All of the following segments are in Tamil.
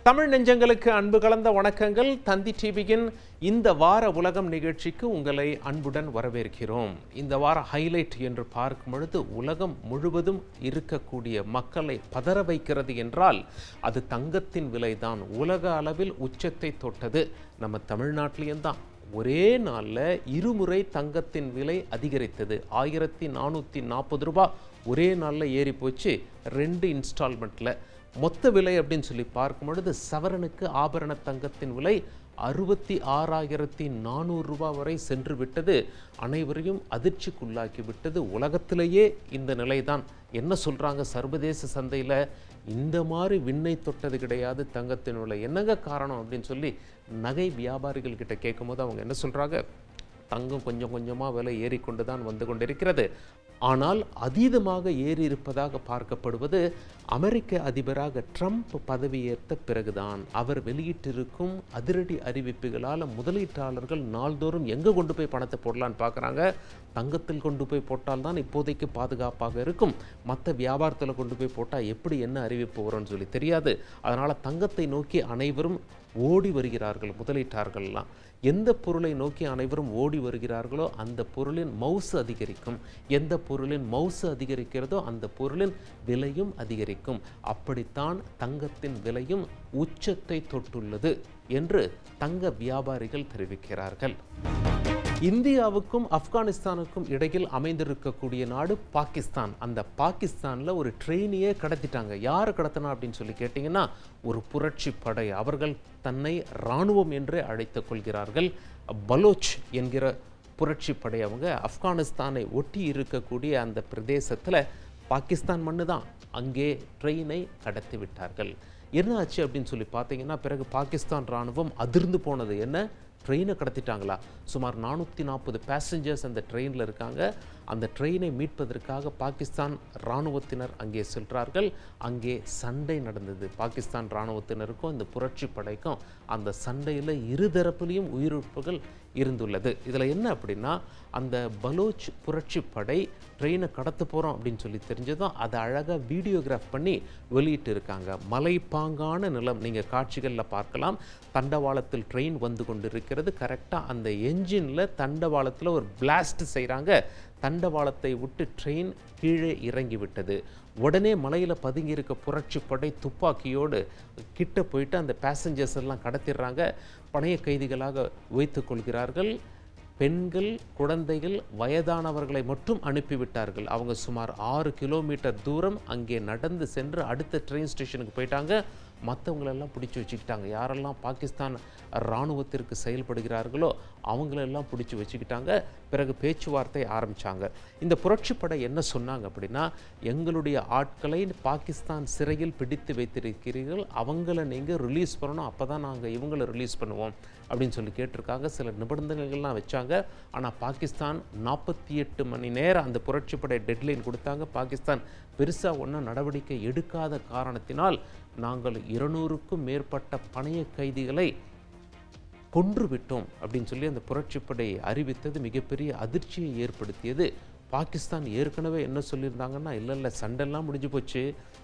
தமிழ் நெஞ்சங்களுக்கு அன்பு கலந்த வணக்கங்கள். தந்தி டிவியின் இந்த வார உலகம் நிகழ்ச்சிக்கு உங்களை அன்புடன் வரவேற்கிறோம். இந்த வார ஹைலைட் என்று பார்க்கும் பொழுது உலகம் முழுவதும் இருக்கக்கூடிய மக்களை பதற வைக்கிறது என்றால் அது தங்கத்தின் விலைதான். உலக அளவில் உச்சத்தை தொட்டது நம்ம தமிழ்நாட்டிலையும் தான். ஒரே நாளில் இருமுறை தங்கத்தின் விலை அதிகரித்தது. 1440 ரூபாய் ஒரே நாளில் ஏறி போச்சு. 2 இன்ஸ்டால்மெண்ட்டில். மொத்த விலை அப்படின்னு சொல்லி பார்க்கும் பொழுது சவரனுக்கு ஆபரண தங்கத்தின் விலை 66,400 ரூபாய் வரை சென்று விட்டது. அனைவரையும் அதிர்ச்சிக்குள்ளாக்கி விட்டது. உலகத்திலேயே இந்த நிலைதான். என்ன சொல்கிறாங்க, சர்வதேச சந்தையில் இந்த மாதிரி விண்ணை தொட்டது கிடையாது தங்கத்தின் விலை. என்னங்க காரணம் அப்படின்னு சொல்லி நகை வியாபாரிகள் கிட்ட கேட்கும் போது அவங்க என்ன சொல்கிறாங்க, தங்கம் கொஞ்சம் கொஞ்சமாக விலை ஏறிக்கொண்டு தான் வந்து கொண்டிருக்கிறது. ஆனால் அதீதமாக ஏறி இருப்பதாக பார்க்கப்படுவது அமெரிக்க அதிபராக ட்ரம்ப் பதவியேற்ற பிறகுதான். அவர் வெளியிட்டிருக்கும் அதிரடி அறிவிப்புகளால் முதலீட்டாளர்கள் நாள்தோறும் எங்கே கொண்டு போய் பணத்தை போடலான்னு பார்க்குறாங்க. தங்கத்தில் கொண்டு போய் போட்டால் தான் இப்போதைக்கு பாதுகாப்பாக இருக்கும். மற்ற வியாபாரத்தில் கொண்டு போய் போட்டால் எப்படி என்ன அறிவிப்பு வரும்னு சொல்லி தெரியாது. அதனால் தங்கத்தை நோக்கி அனைவரும் ஓடி வருகிறார்கள். முதலீட்டாளர்கள்லாம் எந்த பொருளை நோக்கி அனைவரும் ஓடி வருகிறார்களோ அந்த பொருளின் மவுசு அதிகரிக்கும். எந்த பொருளின் மவுசு அதிகரிக்கிறதோ அந்த பொருளின் விலையும் அதிகரிக்கும். அப்படித்தான் தங்கத்தின் விலையும் உச்சத்தை தொட்டுள்ளது என்று தங்க வியாபாரிகள் தெரிவிக்கிறார்கள். இந்தியாவுக்கும் ஆப்கானிஸ்தானுக்கும் இடையில் அமைந்திருக்கக்கூடிய நாடு பாகிஸ்தான். அந்த பாகிஸ்தானில் ஒரு ட்ரெயினையே கடத்திட்டாங்க. யார் கடத்தினா அப்படின்னு சொல்லி கேட்டிங்கன்னா ஒரு புரட்சி படை. அவர்கள் தன்னை இராணுவம் என்றே அழைத்துக் கொள்கிறார்கள். பலோச் என்கிற புரட்சி படை. அவங்க ஆப்கானிஸ்தானை ஒட்டி இருக்கக்கூடிய அந்த பிரதேசத்தில் பாகிஸ்தான் மண்ணு தான். அங்கே ட்ரெயினை கடத்தி விட்டார்கள். என்ன ஆச்சு அப்படின்னு சொல்லி பார்த்தீங்கன்னா பிறகு பாகிஸ்தான் இராணுவம் அதிர்ந்து போனது. என்ன, ட்ரெயினை கடத்திட்டாங்களா? சுமார் 440 பேசஞ்சர்ஸ் அந்த ட்ரெயினில் இருக்காங்க. அந்த ட்ரெயினை மீட்பதற்காக பாகிஸ்தான் இராணுவத்தினர் அங்கே செல்கிறார்கள். அங்கே சண்டை நடந்தது. பாகிஸ்தான் இராணுவத்தினருக்கும் இந்த புரட்சி படைக்கும் அந்த சண்டையில் இருதரப்புலையும் உயிரிழப்புகள் இருந்துள்ளது. இதில் என்ன அப்படின்னா, அந்த பலோச் புரட்சி படை ட்ரெயினை கடத்த போகிறோம் அப்படின்னு சொல்லி தெரிஞ்சதும் அதை அழகாக வீடியோகிராஃப் பண்ணி வெளியிட்டு இருக்காங்க. மலைப்பாங்கான நிலம் நீங்கள் காட்சிகளில் பார்க்கலாம். தண்டவாளத்தில் ட்ரெயின் வந்து கொண்டு இருக்கிறது. கரெக்டாக அந்த என்ஜினில் தண்டவாளத்தில் ஒரு பிளாஸ்ட் செய்கிறாங்க. தண்டவாளத்தை விட்டு ட்ரெயின் கீழே இறங்கி விட்டது. உடனே மலையில் பதுங்கி இருக்க புரட்சி படை துப்பாக்கியோடு கிட்ட போயிட்டு அந்த பேசஞ்சர்ஸ் எல்லாம் கடத்திடுறாங்க. பணைய கைதிகளாக வைத்துக் கொள்கிறார்கள். பெண்கள், குழந்தைகள், வயதானவர்களை மட்டும் அனுப்பிவிட்டார்கள். அவங்க சுமார் 6 கிலோமீட்டர் தூரம் அங்கே நடந்து சென்று அடுத்த ட்ரெயின் ஸ்டேஷனுக்கு போயிட்டாங்க. மற்றவங்களெல்லாம் பிடிச்சி வச்சுக்கிட்டாங்க. யாரெல்லாம் பாகிஸ்தான் இராணுவத்திற்கு செயல்படுகிறார்களோ அவங்களெல்லாம் பிடிச்சி வச்சுக்கிட்டாங்க. பிறகு பேச்சுவார்த்தை ஆரம்பித்தாங்க. இந்த புரட்சிப்படை என்ன சொன்னாங்க அப்படின்னா, எங்களுடைய ஆட்களை பாகிஸ்தான் சிறையில் பிடித்து வைத்திருக்கிறீர்கள், அவங்கள நீங்கள் ரிலீஸ் பண்ணணும், அப்போ தான் நாங்கள் இவங்களை ரிலீஸ் பண்ணுவோம் அப்படின்னு சொல்லி கேட்டிருக்காங்க. சில நிபந்தனைகள்லாம் வச்சாங்க. ஆனால் பாகிஸ்தான் 48 மணி நேரம் அந்த புரட்சிப்படை டெட்லைன் கொடுத்தாங்க. பாகிஸ்தான் பெருசாக ஒன்றும் நடவடிக்கை எடுக்காத காரணத்தினால் நாங்கள் 200க்கும் மேற்பட்ட பணைய கைதிகளை கொன்று விட்டோம் அப்படின்னு சொல்லி அந்த புரட்சிப்படை அறிவித்தது மிகப்பெரிய அதிர்ச்சியை ஏற்படுத்தியது. பாகிஸ்தான் ஏற்கனவே என்ன சொல்லியிருந்தாங்கன்னா, இல்லை சண்டெல்லாம் முடிஞ்சு போச்சு,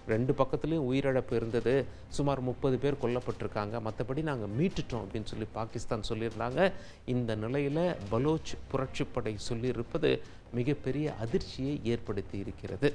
2 பக்கத்துலேயும் உயிரிழப்பு இருந்தது, சுமார் 30 பேர் கொல்லப்பட்டிருக்காங்க, மற்றபடி நாங்கள் மீட்டுட்டோம் அப்படின்னு சொல்லி பாகிஸ்தான் சொல்லியிருந்தாங்க. இந்த நிலையில் பலோச் புரட்சிப்படை சொல்லியிருப்பது மிகப்பெரிய அதிர்ச்சியை ஏற்படுத்தி இருக்கிறது.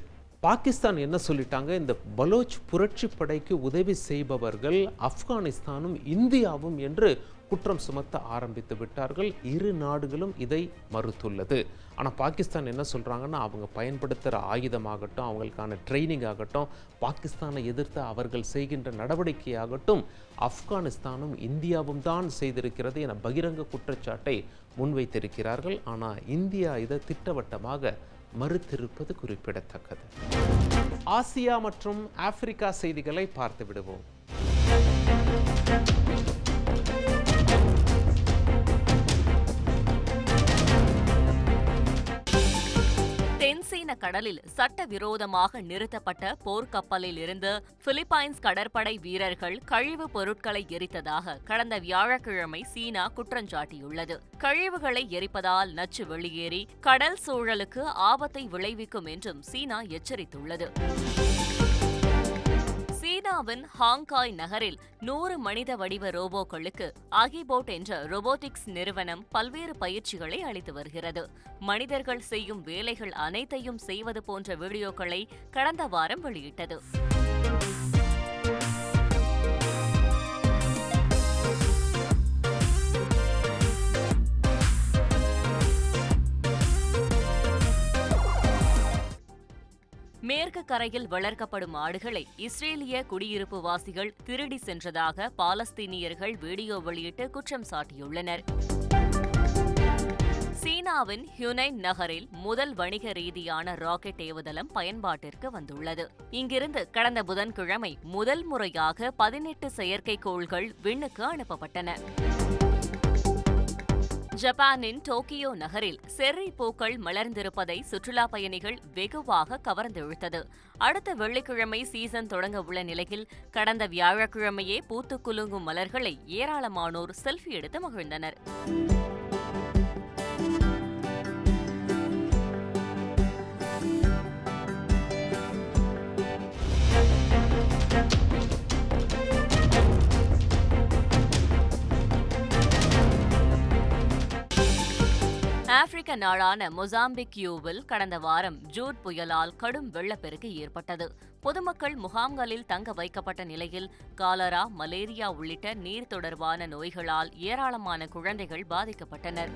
பாகிஸ்தான் என்ன சொல்லிட்டாங்க, இந்த பலோச் புரட்சி படைக்கு உதவி செய்பவர்கள் ஆப்கானிஸ்தானும் இந்தியாவும் என்று குற்றம் சுமத்த ஆரம்பித்து விட்டார்கள். இரு நாடுகளும் இதை மறுத்துள்ளது. ஆனால் பாகிஸ்தான் என்ன சொல்கிறாங்கன்னா, அவங்க பயன்படுத்துகிற ஆயுதமாகட்டும், அவங்களுக்கான ட்ரைனிங் ஆகட்டும், பாகிஸ்தானை எதிர்த்து அவர்கள் செய்கின்ற நடவடிக்கையாகட்டும் ஆப்கானிஸ்தானும் இந்தியாவும் தான் செய்திருக்கிறது என பகிரங்க குற்றச்சாட்டை முன்வைத்திருக்கிறார்கள். ஆனால் இந்தியா இதை திட்டவட்டமாக மறுத்திருப்பது குறிப்பிடத்தக்கது. ஆசியா மற்றும் ஆப்பிரிக்கா செய்திகளை பார்த்து விடுவோம். தென்சீன கடலில் சட்டவிரோதமாக நிறுத்தப்பட்ட போர்க்கப்பலில் இருந்து பிலிப்பைன்ஸ் கடற்படை வீரர்கள் கழிவுப் பொருட்களை எரித்ததாக கடந்த வியாழக்கிழமை சீனா குற்றஞ்சாட்டியுள்ளது. கழிவுகளை எரிப்பதால் நச்சு வெளியேறி கடல் சூழலுக்கு ஆபத்தை விளைவிக்கும் என்றும் சீனா எச்சரித்துள்ளது. சீனா சீனாவின் ஹாங்காய் நகரில் 100 மனித வடிவ ரோபோக்களுக்கு அகிபோட் என்ற ரோபோட்டிக்ஸ் நிறுவனம் பல்வேறு பயிற்சிகளை அளித்து வருகிறது. மனிதர்கள் செய்யும் வேலைகள் அனைத்தையும் செய்வது போன்ற வீடியோக்களை கடந்த வாரம் வெளியிட்டது. மேற்கு கரையில் வளர்க்கப்படும் ஆடுகளை இஸ்ரேலிய குடியிருப்பு வாசிகள் திருடி சென்றதாக பாலஸ்தீனியர்கள் வீடியோ வெளியிட்டு குற்றம் சாட்டியுள்ளனர். சீனாவின் ஹுனைன் நகரில் முதல் வணிக ரீதியான ராக்கெட் ஏவுதளம் பயன்பாட்டிற்கு வந்துள்ளது. இங்கிருந்து கடந்த புதன்கிழமை முதல் முறையாக 18 செயற்கைக்கோள்கள் விண்ணுக்கு அனுப்பப்பட்டன. ஜப்பானின் டோக்கியோ நகரில் செர்ரி பூக்கள் மலர்ந்திருப்பதை சுற்றுலா பயணிகள் வெகுவாக கவர்ந்திழுத்தது. அடுத்த வெள்ளிக்கிழமை சீசன் தொடங்க உள்ள நிலையில் கடந்த வியாழக்கிழமையே பூத்து குலுங்கும் மலர்களை ஏராளமானோர் செல்ஃபி எடுத்து மகிழ்ந்தனர். ஆப்பிரிக்க நாடான மொசாம்பிக்யூவில் கடந்த வாரம் ஜூட் புயலால் கடும் வெள்ளப்பெருக்கு ஏற்பட்டது. பொதுமக்கள் முகாம்களில் தங்க வைக்கப்பட்ட நிலையில் காலரா, மலேரியா உள்ளிட்ட நீர் தொடர்பான நோய்களால் ஏராளமான குழந்தைகள் பாதிக்கப்பட்டனர்.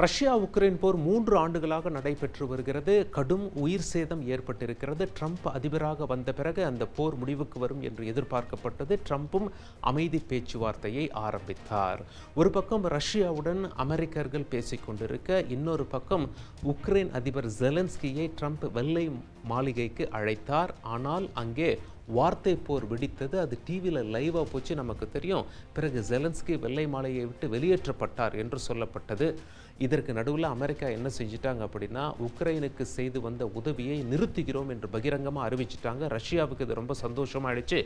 ரஷ்யா உக்ரைன் போர் 3 ஆண்டுகளாக நடைபெற்று வருகிறது. கடும் உயிர் சேதம் ஏற்பட்டிருக்கிறது. ட்ரம்ப் அதிபராக வந்த பிறகு அந்த போர் முடிவுக்கு வரும் என்று எதிர்பார்க்கப்பட்டது. ட்ரம்ப்பும் அமைதி பேச்சுவார்த்தையை ஆரம்பித்தார். ஒரு பக்கம் ரஷ்யாவுடன் அமெரிக்கர்கள் பேசிக் கொண்டிருக்க, இன்னொரு பக்கம் உக்ரைன் அதிபர் ஜெலன்ஸ்கியை ட்ரம்ப் வெள்ளை மாளிகைக்கு அழைத்தார். ஆனால் அங்கே வார்த்தை போர் வெடித்தது. அது டிவியில் லைவாக போச்சு, நமக்கு தெரியும். பிறகு ஜெலன்ஸ்கி வெள்ளை மாளிகையை விட்டு வெளியேற்றப்பட்டார் என்று சொல்லப்பட்டது. இதற்கு நடுவில் அமெரிக்கா என்ன செஞ்சிட்டாங்க அப்படின்னா, உக்ரைனுக்கு செய்து வந்த உதவியை நிறுத்துகிறோம் என்று பகிரங்கமாக அறிவிச்சிட்டாங்க. ரஷ்யாவுக்கு இது ரொம்ப சந்தோஷமாயிடுச்சு.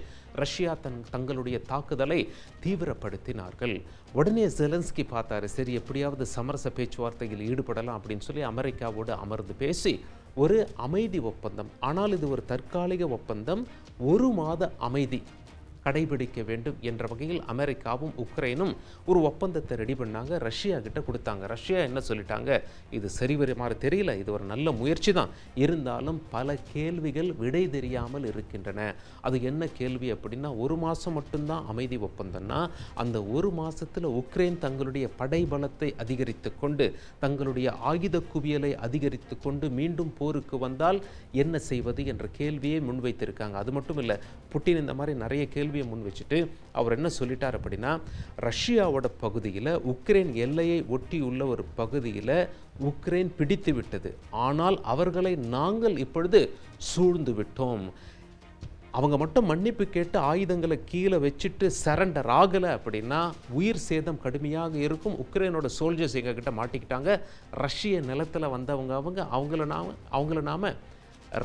ரஷ்யா தங்களுடைய தாக்குதலை தீவிரப்படுத்தினார்கள். உடனே ஜெலன்ஸ்கி பார்த்தாரு, சரி எப்படியாவது சமரச பேச்சுவார்த்தையில் ஈடுபடலாம் அப்படின்னு சொல்லி அமெரிக்காவோடு அமர்ந்து பேசி ஒரு அமைதி ஒப்பந்தம், ஆனால் இது ஒரு தற்காலிக ஒப்பந்தம், 1 மாத அமைதி கடைபிடிக்க வேண்டும் என்ற வகையில் அமெரிக்காவும் உக்ரைனும் ஒரு ஒப்பந்தத்தை ரெடி பண்ணாங்க. ரஷ்யா கிட்ட கொடுத்தாங்க. ரஷ்யா என்ன சொல்லிட்டாங்க, இது சரிவர மாதிரி தெரியல, இது ஒரு நல்ல முயற்சி தான், இருந்தாலும் பல கேள்விகள் விடை தெரியாமல் இருக்கின்றன. அது என்ன கேள்வி அப்படின்னா, 1 மாதம் மட்டும்தான் அமைதி ஒப்பந்தம்னா, அந்த 1 மாதத்தில் உக்ரைன் தங்களுடைய படைபலத்தை அதிகரித்து கொண்டு, தங்களுடைய ஆயுத குவியலை அதிகரித்து கொண்டு மீண்டும் போருக்கு வந்தால் என்ன செய்வது என்ற கேள்வியை முன்வைத்திருக்காங்க. அது மட்டும் இல்லை, புட்டின் இந்த மாதிரி நிறைய கேள்வியை முன் வச்சுட்டு அவர் என்ன சொல்லிட்டார் அப்படின்னா, ரஷ்யாவோட பகுதியில் உக்ரைன் எல்லையை ஒட்டியுள்ள ஒரு பகுதியில் உக்ரைன் பிடித்து விட்டது, ஆனால் அவர்களை நாங்கள் இப்பொழுது சூழ்ந்து விட்டோம். அவங்க மட்டும் மன்னிப்பு கேட்டு ஆயுதங்களை கீழே வச்சுட்டு சரண்டர் ஆகலை அப்படின்னா உயிர் சேதம் கடுமையாக இருக்கும். உக்ரைனோட சோல்ஜர்ஸ் எங்ககிட்ட மாட்டிக்கிட்டாங்க. ரஷ்ய நிலத்தில் வந்தவங்க அவங்கள நாம்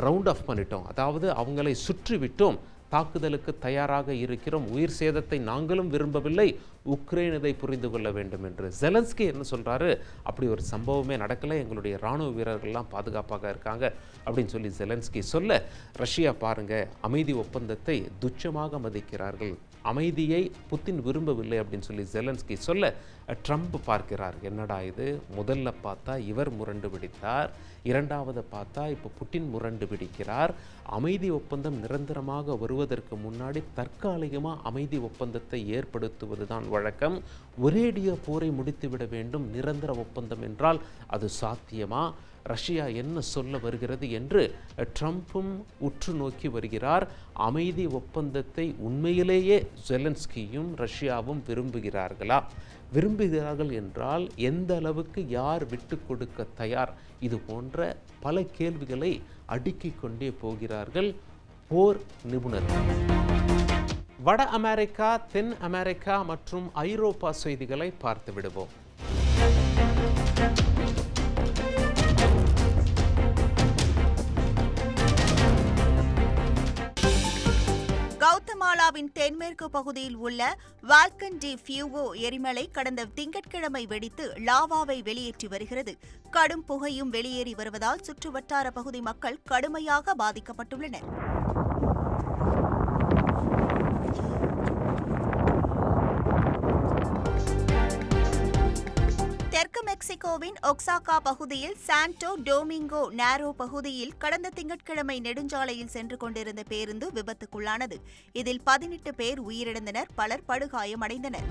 ரவுண்ட் ஆஃப் பண்ணிட்டோம், அதாவது அவங்களை சுற்றி விட்டோம், தாக்குதலுக்கு தயாராக இருக்கிறோம், உயிர் சேதத்தை நாங்களும் விரும்பவில்லை, உக்ரைன் இதை புரிந்து கொள்ள வேண்டும் என்று. ஜெலன்ஸ்கி என்ன சொல்கிறாரு, அப்படி ஒரு சம்பவமே நடக்கலை, எங்களுடைய இராணுவ வீரர்கள்லாம் பாதுகாப்பாக இருக்காங்க அப்படின்னு சொல்லி ஜெலன்ஸ்கி சொல்ல, ரஷ்யா பாருங்க அமைதி ஒப்பந்தத்தை துச்சமாக மதிக்கிறார்கள், அமைதியை புத்தின் விரும்பவில்லை அப்படின்னு சொல்லி ஜெலன்ஸ்கி சொல்ல, ட்ரம்ப் பார்க்கிறார், என்னடா இது, முதல்ல பார்த்தா இவர் முரண்டு பிடித்தார், இரண்டாவது பார்த்தா இப்போ புட்டின் முரண்டு பிடிக்கிறார். அமைதி ஒப்பந்தம் நிரந்தரமாக வருவதற்கு முன்னாடி தற்காலிகமாக அமைதி ஒப்பந்தத்தை ஏற்படுத்துவது தான் வழக்கம். ஒரேடிய போரை முடித்துவிட வேண்டும். நிரந்தர ஒப்பந்தம் என்றால் அது சாத்தியமா? ரஷ்யா என்ன சொல்ல வருகிறது என்று ட்ரம்ப்பும் உற்று நோக்கி வருகிறார். அமைதி ஒப்பந்தத்தை உண்மையிலேயே ஜெலன்ஸ்கியும் ரஷ்யாவும் விரும்புகிறார்களா? விரும்புகிறார்கள் என்றால் எந்த அளவுக்கு யார் விட்டு கொடுக்க தயார்? இது போன்ற பல கேள்விகளை அடுக்கிக் கொண்டே போகிறார்கள் போர் நிபுணர்கள். வட அமெரிக்கா, தென் அமெரிக்கா மற்றும் ஐரோப்பா செய்திகளை பார்த்து விடுவோம். கவுதமாலாவின் தென்மேற்கு பகுதியில் உள்ள வால்கன் டி ஃபியூகோ எரிமலை கடந்த திங்கட்கிழமை வெடித்து லாவாவை வெளியேற்றி வருகிறது. கடும் புகையும் வெளியேறி வருவதால் சுற்றுவட்டார பகுதி மக்கள் கடுமையாக பாதிக்கப்பட்டுள்ளனர். தெற்கு மெக்சிகோவின் ஒக்சாகா பகுதியில் சாண்டோ டோமிங்கோ நேரோ பகுதியில் கடந்த திங்கட்கிழமை நெடுஞ்சாலையில் சென்று கொண்டிருந்த பேருந்து விபத்துக்குள்ளானது. இதில் 18 பேர் உயிரிழந்தனர், பலர் படுகாயமடைந்தனர்.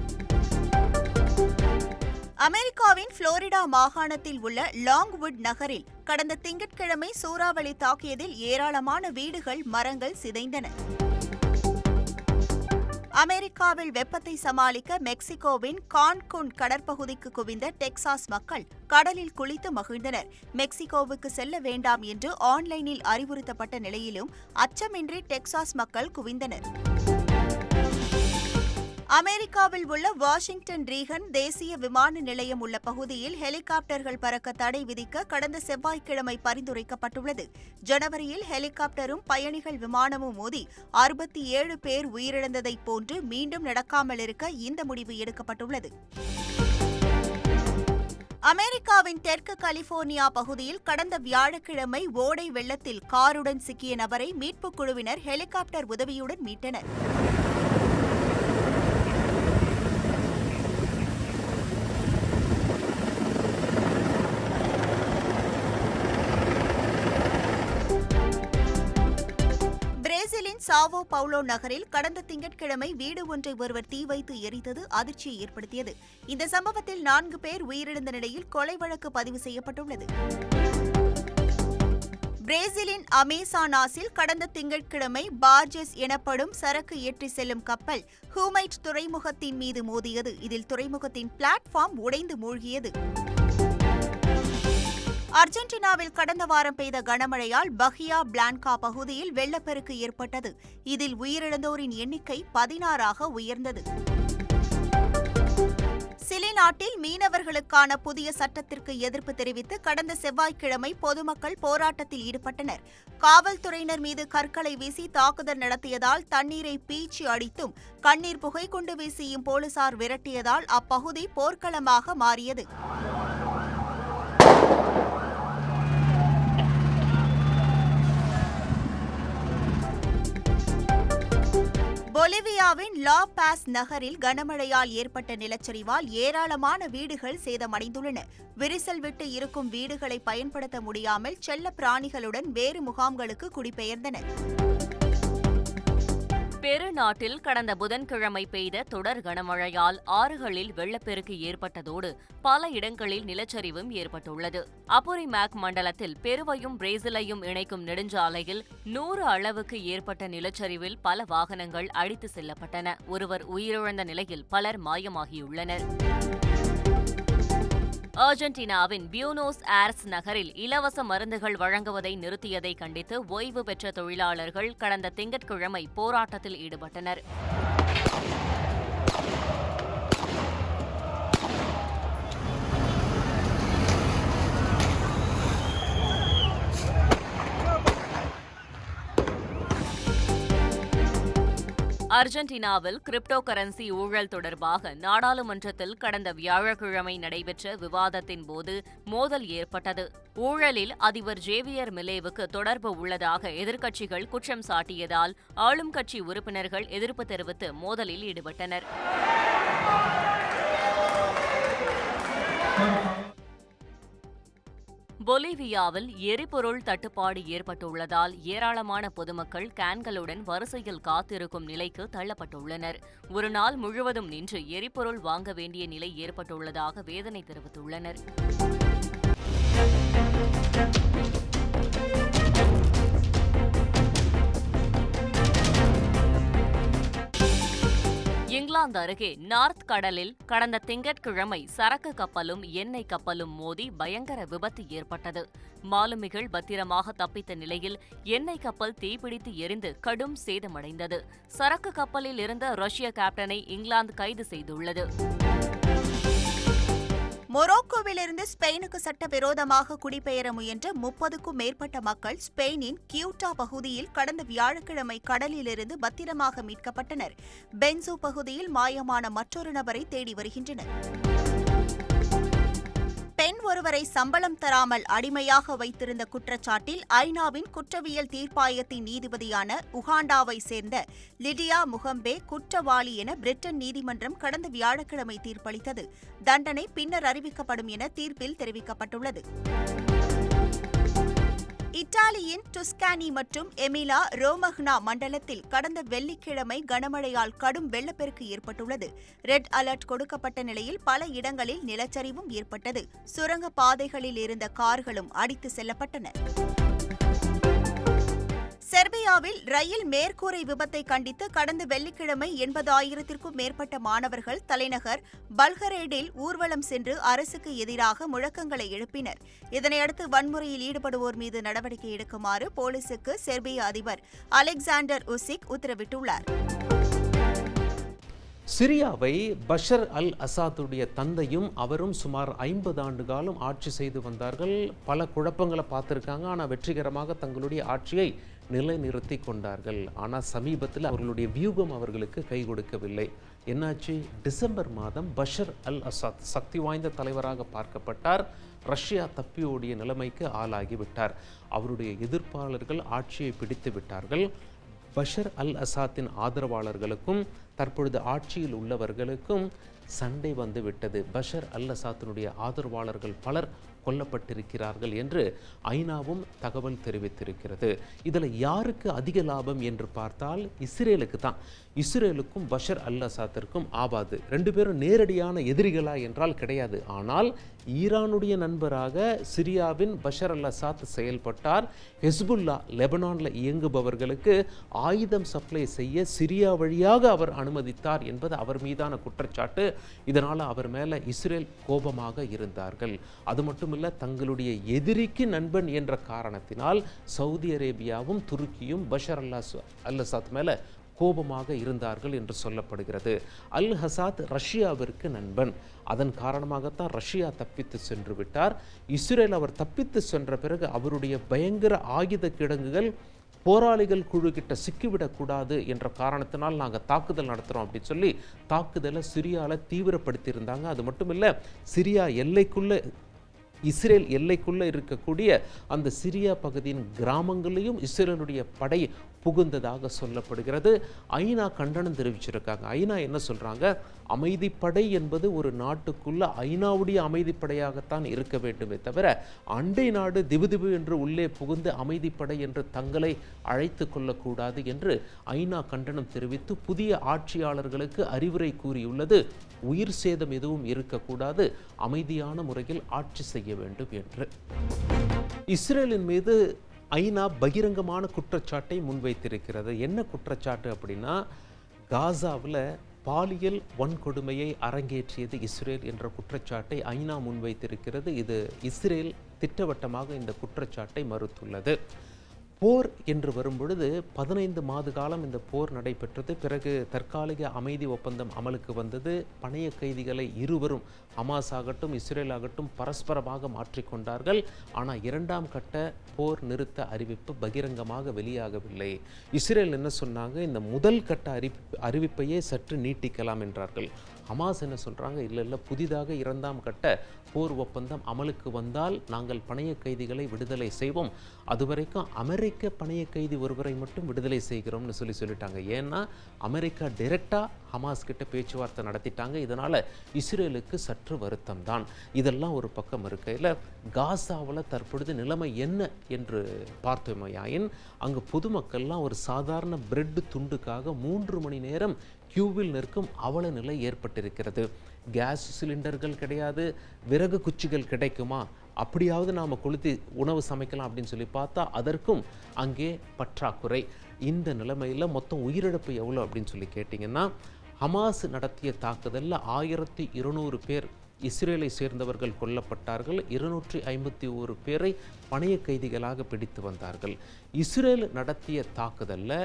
அமெரிக்காவின் புளோரிடா மாகாணத்தில் உள்ள லாங்வுட் நகரில் கடந்த திங்கட்கிழமை சூறாவளி தாக்கியதில் ஏராளமான வீடுகள், மரங்கள் சிதைந்தன. அமெரிக்காவில் வெப்பத்தை சமாளிக்க மெக்சிகோவின் கான்குன் கடற்பகுதிக்கு குவிந்த டெக்சாஸ் மக்கள் கடலில் குளித்து மகிழ்ந்தனர். மெக்சிகோவுக்கு செல்ல வேண்டாம் என்று ஆன்லைனில் அறிவுறுத்தப்பட்ட நிலையிலும் அச்சமின்றி டெக்சாஸ் மக்கள் குவிந்தனர். அமெரிக்காவில் உள்ள வாஷிங்டன் ரீகன் தேசிய விமான நிலையம் உள்ள பகுதியில் ஹெலிகாப்டர்கள் பறக்க தடை விதிக்க கடந்த செவ்வாய்க்கிழமை பரிந்துரைக்கப்பட்டுள்ளது. ஜனவரியில் ஹெலிகாப்டரும் பயணிகள் விமானமும் மோதி 67 பேர் உயிரிழந்ததைப் போன்று மீண்டும் நடக்காமல் இருக்க இந்த முடிவு எடுக்கப்பட்டுள்ளது. அமெரிக்காவின் தெற்கு கலிபோர்னியா பகுதியில் கடந்த வியாழக்கிழமை ஓடை வெள்ளத்தில் காருடன் சிக்கிய நபரை மீட்புக் குழுவினர் ஹெலிகாப்டர் உதவியுடன் மீட்டனர். பிரேசிலின் சாவோ பவுலோ நகரில் கடந்த திங்கட்கிழமை வீடு ஒன்றை ஒருவர் தீ வைத்து எரித்தது அதிர்ச்சியை ஏற்படுத்தியது. இந்த சம்பவத்தில் 4 பேர் உயிரிழந்த நிலையில் கொலை வழக்கு பதிவு செய்யப்பட்டுள்ளது. பிரேசிலின் அமேசானாஸில் கடந்த திங்கட்கிழமை பார்ஜெஸ் எனப்படும் சரக்கு ஏற்றி செல்லும் கப்பல் ஹூமைட் துறைமுகத்தின் மீது மோதியது. இதில் துறைமுகத்தின் பிளாட்ஃபார்ம் உடைந்து மூழ்கியது. அர்ஜென்டினாவில் கடந்த வாரம் பெய்த கனமழையால் பஹியா பிளான்கா பகுதியில் வெள்ளப்பெருக்கு ஏற்பட்டது. இதில் உயிரிழந்தோரின் எண்ணிக்கை 16ஆக உயர்ந்தது. சிலி நாட்டில் மீனவர்களுக்கான புதிய சட்டத்திற்கு எதிர்ப்பு தெரிவித்து கடந்த செவ்வாய்க்கிழமை பொதுமக்கள் போராட்டத்தில் ஈடுபட்டனர். காவல்துறையினர் மீது கற்களை வீசி தாக்குதல் நடத்தியதால் தண்ணீரை பீச்சி அடித்தும் கண்ணீர் புகை கொண்டு வீசியும் போலீசார் விரட்டியதால் அப்பகுதி போர்க்களமாக மாறியது. பொலிவியாவின் லா பாஸ் நகரில் கனமழையால் ஏற்பட்ட நிலச்சரிவால் ஏராளமான வீடுகள் சேதமடைந்துள்ளன. விரிசல் விட்டு இருக்கும் வீடுகளை பயன்படுத்த முடியாமல் செல்ல பிராணிகளுடன் வேறு முகாம்களுக்கு குடிபெயர்ந்தனர். பெருநாட்டில் கடந்த புதன்கிழமை பெய்த தொடர் கனமழையால் ஆறுகளில் வெள்ளப்பெருக்கு ஏற்பட்டதோடு பல இடங்களில் நிலச்சரிவும் ஏற்பட்டுள்ளது. அப்புரிமேக் மண்டலத்தில் பெருவையும் பிரேசிலையும் இணைக்கும் நெடுஞ்சாலையில் 100 அளவுக்கு ஏற்பட்ட நிலச்சரிவில் பல வாகனங்கள் அடித்து செல்லப்பட்டன. ஒருவர் உயிரிழந்த நிலையில் பலர் மாயமாகியுள்ளனர். அர்ஜென்டினாவின் பியூனோஸ் ஏர்ஸ் நகரில் இலவச மருந்துகள் வழங்குவதை நிறுத்தியதை கண்டித்து ஓய்வு பெற்ற தொழிலாளர்கள் கடந்த திங்கட்கிழமை போராட்டத்தில் ஈடுபட்டனர். அர்ஜென்டினாவில் கிரிப்டோ கரன்சி ஊழல் தொடர்பாக நாடாளுமன்றத்தில் கடந்த வியாழக்கிழமை நடைபெற்ற விவாதத்தின் போது மோதல் ஏற்பட்டது. ஊழலில் அதிபர் ஜேவியர் மிலேவுக்கு தொடர்பு உள்ளதாக எதிர்க்கட்சிகள் குற்றம் சாட்டியதால் ஆளும் கட்சி உறுப்பினர்கள் எதிர்ப்பு தெரிவித்து மோதலில் ஈடுபட்டனர். பொலிவியாவில் எரிபொருள் தட்டுப்பாடு ஏற்பட்டுள்ளதால் ஏராளமான பொதுமக்கள் கேன்களுடன் வரிசையில் காத்திருக்கும் நிலைக்கு தள்ளப்பட்டுள்ளனர். ஒரு நாள் முழுவதும் நின்று எரிபொருள் வாங்க வேண்டிய நிலை ஏற்பட்டுள்ளதாக வேதனை தெரிவித்துள்ளனர். இங்கிலாந்து அருகே நார்த் கடலில் கடந்த திங்கட்கிழமை சரக்கு கப்பலும் எண்ணெய் கப்பலும் மோதி பயங்கர விபத்து ஏற்பட்டது. மாலுமிகள் பத்திரமாக தப்பித்த நிலையில் எண்ணெய் கப்பல் தீப்பிடித்து எரிந்து கடும் சேதமடைந்தது. சரக்கு கப்பலில் இருந்த ரஷ்ய கேப்டனை இங்கிலாந்து கைது செய்துள்ளது. மொரோக்கோவிலிருந்து ஸ்பெயினுக்கு சட்டவிரோதமாக குடிபெயர முயன்ற 30க்கும் மேற்பட்ட மக்கள் ஸ்பெயினின் கியூட்டா பகுதியில் கடந்த வியாழக்கிழமை கடலிலிருந்து பத்திரமாக மீட்கப்பட்டனர். பென்சோ பகுதியில் மாயமான மற்றொரு நபரை தேடி வருகின்றனர். பெண் ஒருவரை சம்பளம் தராமல் அடிமையாக வைத்திருந்த குற்றச்சாட்டில் ஐநாவின் குற்றவியல் தீர்ப்பாயத்தின் நீதிபதியான உகாண்டாவை சேர்ந்த லிடியா முகம்பே குற்றவாளி என பிரிட்டன் நீதிமன்றம் கடந்த வியாழக்கிழமை தீர்ப்பளித்தது. தண்டனை பின்னர் அறிவிக்கப்படும் என தீர்ப்பில் தெரிவிக்கப்பட்டுள்ளது. இத்தாலியின் டுஸ்கானி மற்றும் எமிலா ரோமக்னா மண்டலத்தில் கடந்த வெள்ளிக்கிழமை கனமழையால் கடும் வெள்ளப்பெருக்கு ஏற்பட்டுள்ளது. ரெட் அலர்ட் கொடுக்கப்பட்ட நிலையில் பல இடங்களில் நிலச்சரிவும் ஏற்பட்டது. சுரங்க பாதைகளில் இருந்த கார்களும் அடித்து செல்லப்பட்டன. செர்பியாவில் ரயில் மேற்கூரை விபத்தை கண்டித்து கடந்த வெள்ளிக்கிழமை 80,000க்கும் மேற்பட்ட மாணவர்கள் தலைநகர் பல்கரேடில் ஊர்வலம் சென்று அரசுக்கு எதிராக முழக்கங்களை எழுப்பினர். இதனையடுத்து வன்முறையில் ஈடுபடுவோர் மீது நடவடிக்கை எடுக்குமாறு போலீசுக்கு செர்பிய அதிபர் அலெக்சாண்டர் உசிக் உத்தரவிட்டுள்ளார். சிரியாவை பஷர் அல் அசாத்துடைய தந்தையும் அவரும் சுமார் 50 ஆண்டு காலம் ஆட்சி செய்து வந்தார்கள். பல குழப்பங்களை பார்த்துருக்காங்க. ஆனால் வெற்றிகரமாக தங்களுடைய ஆட்சியை நிலைநிறுத்தி கொண்டார்கள். ஆனால் சமீபத்தில் அவர்களுடைய வியூகம் அவர்களுக்கு கை கொடுக்கவில்லை. என்னாச்சு? டிசம்பர் மாதம் பஷர் அல் அசாத் சக்தி வாய்ந்த தலைவராக பார்க்கப்பட்டார். ரஷ்யா தப்பியோடிய நிலைமைக்கு ஆளாகிவிட்டார். அவருடைய எதிர்ப்பாளர்கள் ஆட்சியை பிடித்து விட்டார்கள். பஷர் அல் அசாத்தின் ஆதரவாளர்களுக்கும் தற்பொழுது ஆட்சியில் உள்ளவர்களுக்கும் சண்டை வந்து விட்டது. பஷர் அல் அசாத்தினுடைய ஆதரவாளர்கள் பலர் கொல்லப்பட்டிருக்கிறார்கள் என்று ஐநாவும் தகவல் தெரிவித்திருக்கிறது. இதில் யாருக்கு அதிக லாபம் என்று பார்த்தால் இஸ்ரேலுக்கு தான். இஸ்ரேலுக்கும் பஷர் அல் அசாத்திற்கும் ஆபாது. ரெண்டு பேரும் நேரடியான எதிரிகளா என்றால் கிடையாது. ஆனால் ஈரானுடைய நண்பராக சிரியாவின் பஷர் அல் அசாத் செயல்பட்டார். ஹெஸ்புல்லா லெபனானில் இயங்குபவர்களுக்கு ஆயுதம் சப்ளை செய்ய சிரியா வழியாக அவர் அனுமதித்தார் என்பது அவர் மீதான குற்றச்சாட்டு. இதனால் அவர் மேலே இஸ்ரேல் கோபமாக இருந்தார்கள். அது மட்டுமில்ல, தங்களுடைய எதிரிக்கு நண்பன் என்ற காரணத்தினால் சவுதி அரேபியாவும் துருக்கியும் பஷர் அல் அசாத் மேலே கோபமாக இருந்தார்கள் என்று சொல்லப்படுகிறது. அல் ஹசாத் ரஷ்யாவிற்கு நண்பன். அதன் காரணமாகத்தான் ரஷ்யா தப்பித்து சென்று விட்டார். இஸ்ரேல் அவர் தப்பித்து சென்ற பிறகு அவருடைய பயங்கர ஆயுத கிடங்குகள் போராளிகள் குழு கிட்ட சிக்கிவிடக்கூடாது என்ற காரணத்தினால் நாங்கள் தாக்குதல் நடத்துகிறோம் அப்படின்னு சொல்லி தாக்குதலை சிரியாவில் தீவிரப்படுத்தியிருந்தாங்க. அது மட்டும் இல்லை, சிரியா எல்லைக்குள்ளே இஸ்ரேல் எல்லைக்குள்ளே இருக்கக்கூடிய அந்த சிரியா பகுதியின் கிராமங்களையும் இஸ்ரேலுடைய படை புகுந்ததாக சொல்லப்படுகிறது. ஐநா கண்டனம் தெரிவிச்சிருக்காங்க. ஐநா என்ன சொல்கிறாங்க? அமைதிப்படை என்பது ஒரு நாட்டுக்குள்ள ஐநாவுடைய அமைதிப்படையாகத்தான் இருக்க வேண்டுமே தவிர அண்டை நாடு திபுதிபு என்று உள்ளே புகுந்து அமைதிப்படை என்று தங்களை அழைத்து கொள்ளக்கூடாது என்று ஐநா கண்டனம் தெரிவித்து புதிய ஆட்சியாளர்களுக்கு அறிவுரை கூறியுள்ளது. உயிர் சேதம் எதுவும் இருக்கக்கூடாது, அமைதியான முறையில் ஆட்சி செய்ய வேண்டும் என்று. இஸ்ரேலின் மீது ஐநா பகிரங்கமான குற்றச்சாட்டை முன்வைத்திருக்கிறது. என்ன குற்றச்சாட்டு அப்படின்னா, காசாவில் பாலியல் வன்கொடுமையை அரங்கேற்றியது இஸ்ரேல் என்ற குற்றச்சாட்டை ஐநா முன்வைத்திருக்கிறது. இது இஸ்ரேல் திட்டவட்டமாக இந்த குற்றச்சாட்டை மறுத்துள்ளது. போர் என்று வரும்பொழுது 15 மாத காலம் இந்த போர் நடைபெற்றது. பிறகு தற்காலிக அமைதி ஒப்பந்தம் அமலுக்கு வந்தது. பணைய கைதிகளை இருவரும், ஹமாஸ் ஆகட்டும் இஸ்ரேல் ஆகட்டும், பரஸ்பரமாக மாற்றிக்கொண்டார்கள். ஆனால் 2ஆம் கட்ட போர் நிறுத்த அறிவிப்பு பகிரங்கமாக வெளியாகவில்லை. இஸ்ரேல் என்ன சொன்னாங்க? இந்த முதல் கட்ட அறிவிப்பையே சற்று நீட்டிக்கலாம் என்றார்கள். ஹமாஸ் என்ன சொல்கிறாங்க? இல்லை, புதிதாக 2ஆம் கட்ட போர் ஒப்பந்தம் அமலுக்கு வந்தால் நாங்கள் பணைய கைதிகளை விடுதலை செய்வோம். அதுவரைக்கும் அமெரிக்க பணைய கைதி ஒருவரை மட்டும் விடுதலை செய்கிறோம்னு சொல்லிட்டாங்க. ஏன்னா அமெரிக்கா டைரெக்டாக ஹமாஸ் கிட்ட பேச்சுவார்த்தை நடத்திட்டாங்க. இதனால் இஸ்ரேலுக்கு சற்று வருத்தம் தான். இதெல்லாம் ஒரு பக்கம் இருக்கையில் காசாவில் தற்பொழுது நிலைமை என்ன என்று பார்த்தோமையாயின், அங்கு பொதுமக்கள்லாம் ஒரு சாதாரண பிரெட் துண்டுக்காக 3 மணி நேரம் கியூவில் நிற்கும் அவல நிலை ஏற்பட்டிருக்கிறது. கேஸ் சிலிண்டர்கள் கிடையாது, விறகு குச்சிகள் கிடைக்குமா, அப்படியாவது நாம் கொளுத்தி உணவு சமைக்கலாம் அப்படின்னு சொல்லி பார்த்தா அதற்கும் அங்கே பற்றாக்குறை. இந்த நிலைமையில் மொத்தம் உயிரிழப்பு எவ்வளோ அப்படின்னு சொல்லி கேட்டிங்கன்னா, ஹமாஸ் நடத்திய தாக்குதலில் 1200 பேர் இஸ்ரேலை சேர்ந்தவர்கள் கொல்லப்பட்டார்கள். 251 பேரை பணைய கைதிகளாக பிடித்து வந்தார்கள். இஸ்ரேல் நடத்திய தாக்குதலில்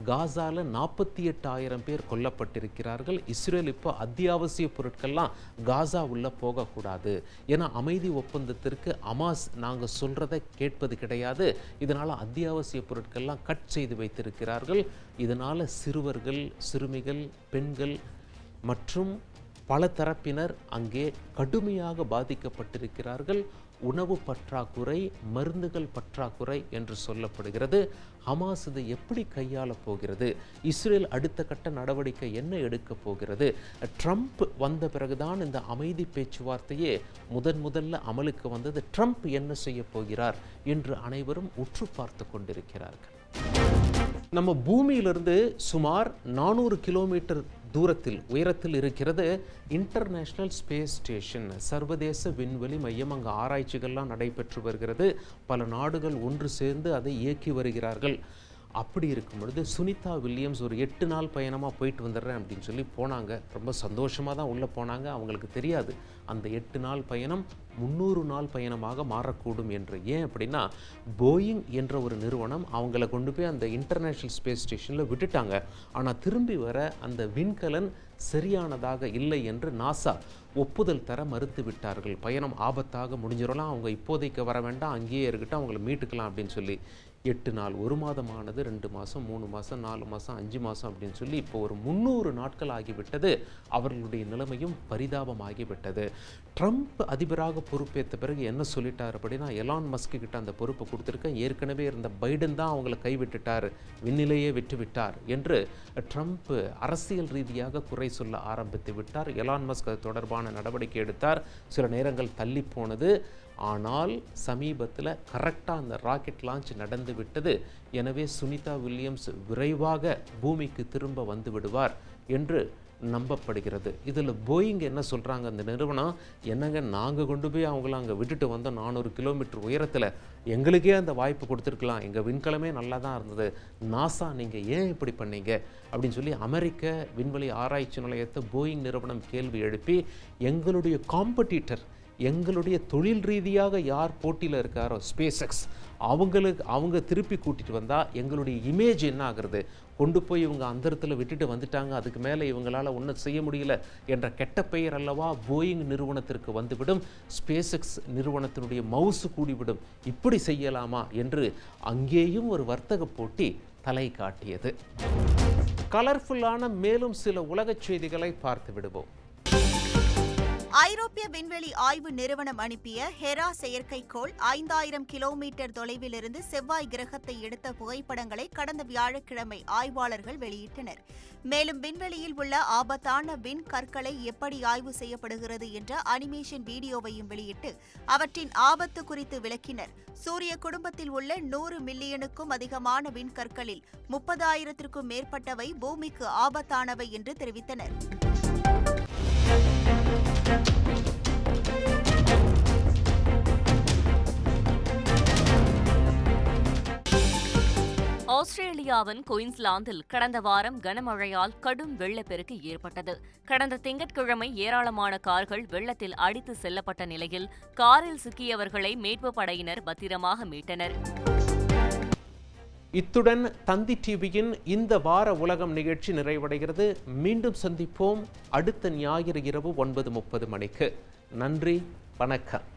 காசாவில் 48,000 பேர் கொல்லப்பட்டிருக்கிறார்கள். இஸ்ரேல் இப்போ அத்தியாவசிய பொருட்கள்லாம் காசா உள்ள போகக்கூடாது, ஏன்னா அமைதி ஒப்பந்தத்திற்கு ஹமாஸ் நாங்கள் சொல்கிறத கேட்பது கிடையாது. இதனால் அத்தியாவசிய பொருட்கள்லாம் கட் செய்து வைத்திருக்கிறார்கள். இதனால் சிறுவர்கள், சிறுமிகள், பெண்கள் மற்றும் பல தரப்பினர் அங்கே கடுமையாக பாதிக்கப்பட்டிருக்கிறார்கள். உணவு பற்றாக்குறை, மருந்துகள் பற்றாக்குறை என்று சொல்லப்படுகிறது. ஹமாஸ் இதை எப்படி கையாளப் போகிறது? இஸ்ரேல் அடுத்த கட்ட நடவடிக்கை என்ன எடுக்கப் போகிறது? ட்ரம்ப் வந்த பிறகுதான் இந்த அமைதி பேச்சுவார்த்தையே முதல்ல அமலுக்கு வந்தது. ட்ரம்ப் என்ன செய்ய போகிறார் என்று அனைவரும் உற்று பார்த்து கொண்டிருக்கிறார்கள். நம்ம பூமியிலிருந்து சுமார் 400 கிலோமீட்டர் தூரத்தில் உயரத்தில் இருக்கிறது இன்டர்நேஷ்னல் ஸ்பேஸ் ஸ்டேஷன், சர்வதேச விண்வெளி மையம். அங்கே ஆராய்ச்சிகள்லாம் நடைபெற்று வருகிறது. பல நாடுகள் ஒன்று சேர்ந்து அதை இயக்கி வருகிறார்கள். அப்படி இருக்கும் பொழுது சுனிதா வில்லியம்ஸ் ஒரு 8 நாள் பயணமாக போயிட்டு வந்துடுறேன் அப்படின்னு சொல்லி போனாங்க. ரொம்ப சந்தோஷமாக தான் உள்ளே போனாங்க. அவங்களுக்கு தெரியாது அந்த 8 நாள் பயணம் 300 நாள் பயணமாக மாறக்கூடும் என்று. ஏன் அப்படின்னா, போயிங் என்ற ஒரு நிறுவனம் அவங்கள கொண்டு போய் அந்த இன்டர்நேஷ்னல் ஸ்பேஸ் ஸ்டேஷனில் விட்டுட்டாங்க. ஆனால் திரும்பி வர அந்த விண்கலன் சரியானதாக இல்லை என்று நாசா ஒப்புதல் தர மறுத்து விட்டார்கள். பயணம் ஆபத்தாக முடிஞ்சிடலாம், அவங்க இப்போதைக்கு வர வேண்டாம், அங்கேயே இருக்கட்டும், அவங்கள மீட்டுக்கலாம் அப்படின்னு சொல்லி. 8 நாள், 1 மாதமானது, 2 மாதம், 3 மாதம், 4 மாதம், 5 மாதம் அப்படின்னு சொல்லி இப்போ ஒரு 300 நாட்கள் ஆகிவிட்டது. அவர்களுடைய நிலைமையும் பரிதாபமாகிவிட்டது. ட்ரம்ப் அதிபராக பொறுப்பேற்ற பிறகு என்ன சொல்லிட்டார் அப்படின்னா, எலான் மஸ்க் கிட்ட அந்த பொறுப்பை கொடுத்துருக்கேன், ஏற்கனவே இருந்த பைடன் தான் அவங்கள கைவிட்டுட்டார், விண்ணிலேயே விட்டுவிட்டார் என்று ட்ரம்ப் அரசியல் ரீதியாக குறை சொல்ல ஆரம்பித்து விட்டார். எலான் மஸ்க் அது தொடர்பான நடவடிக்கை எடுத்தார். சில நேரங்கள் தள்ளி போனது. ஆனால் சமீபத்தில் கரெக்டாக அந்த ராக்கெட் லான்ச் நடந்து விட்டது. எனவே சுனிதா வில்லியம்ஸ் விரைவாக பூமிக்கு திரும்ப வந்து விடுவார் என்று நம்பப்படுகிறது. இதில் போயிங் என்ன சொல்கிறாங்க, அந்த நிறுவனம், என்னங்க நாங்கள் கொண்டு போய் அவங்கள அங்கே விட்டுட்டு வந்தோம் 400 கிலோமீட்டர் உயரத்தில், எங்களுக்கே அந்த வாய்ப்பு கொடுத்துருக்கலாம், எங்கள் விண்கலமே நல்லா தான் இருந்தது, நாசா நீங்கள் ஏன் இப்படி பண்ணீங்க அப்படின்னு சொல்லி அமெரிக்க விண்வெளி ஆராய்ச்சி நிலையத்தை போயிங் நிறுவனம் கேள்வி எழுப்பி, எங்களுடைய காம்படிட்டர், எங்களுடைய தொழில் ரீதியாக யார் போட்டியில் இருக்காரோ ஸ்பேஸ் எக்ஸ், அவங்க திருப்பி கூட்டிகிட்டு வந்தால் எங்களுடைய இமேஜ் என்ன ஆகுறது, கொண்டு போய் இவங்க அந்த இடத்துல விட்டுட்டு வந்துட்டாங்க, அதுக்கு மேலே இவங்களால் ஒன்றும் செய்ய முடியல என்ற கெட்ட பெயர் அல்லவா போயிங் நிறுவனத்திற்கு வந்துவிடும், ஸ்பேஸ் எக்ஸ் நிறுவனத்தினுடைய மவுசு கூடிவிடும். இப்படி செய்யலாமா என்று அங்கேயும் ஒரு வர்த்தக போட்டி தலை காட்டியது. கலர்ஃபுல்லான மேலும் சில உலகச் செய்திகளை பார்த்து விடுவோம். ஐரோப்பிய விண்வெளி ஆய்வு நிறுவனம் அனுப்பிய ஹெரா செயற்கைக்கோள் 5000 கிலோமீட்டர் தொலைவிலிருந்து செவ்வாய் கிரகத்தை எடுத்த புகைப்படங்களை கடந்த வியாழக்கிழமை ஆய்வாளர்கள் வெளியிட்டனர். மேலும் விண்வெளியில் உள்ள ஆபத்தான விண்கற்களை எப்படி ஆய்வு செய்யப்படுகிறது என்ற அனிமேஷன் வீடியோவையும் வெளியிட்டு அவற்றின் ஆபத்து குறித்து விளக்கினர். சூரிய குடும்பத்தில் உள்ள 100 மில்லியனுக்கும் அதிகமான விண்கற்களில் 30,000க்கும் மேற்பட்டவை பூமிக்கு ஆபத்தானவை என்று தெரிவித்தனர். ஆஸ்திரேலியாவின் குயின்ஸ்லாந்தில் கடந்த வாரம் கனமழையால் கடும் வெள்ளப்பெருக்கு ஏற்பட்டது. கடந்த திங்கட்கிழமை ஏராளமான கார்கள் வெள்ளத்தில் அடித்து செல்லப்பட்ட நிலையில் காரில் சிக்கியவர்களை மீட்புப் படையினர் பத்திரமாக மீட்டனர். இத்துடன் தந்தி டிவியின் இந்த வார உலகம் நிகழ்ச்சி நிறைவடைகிறது. மீண்டும் சந்திப்போம் அடுத்த ஞாயிறு இரவு 9:30 மணிக்கு. நன்றி, வணக்கம்.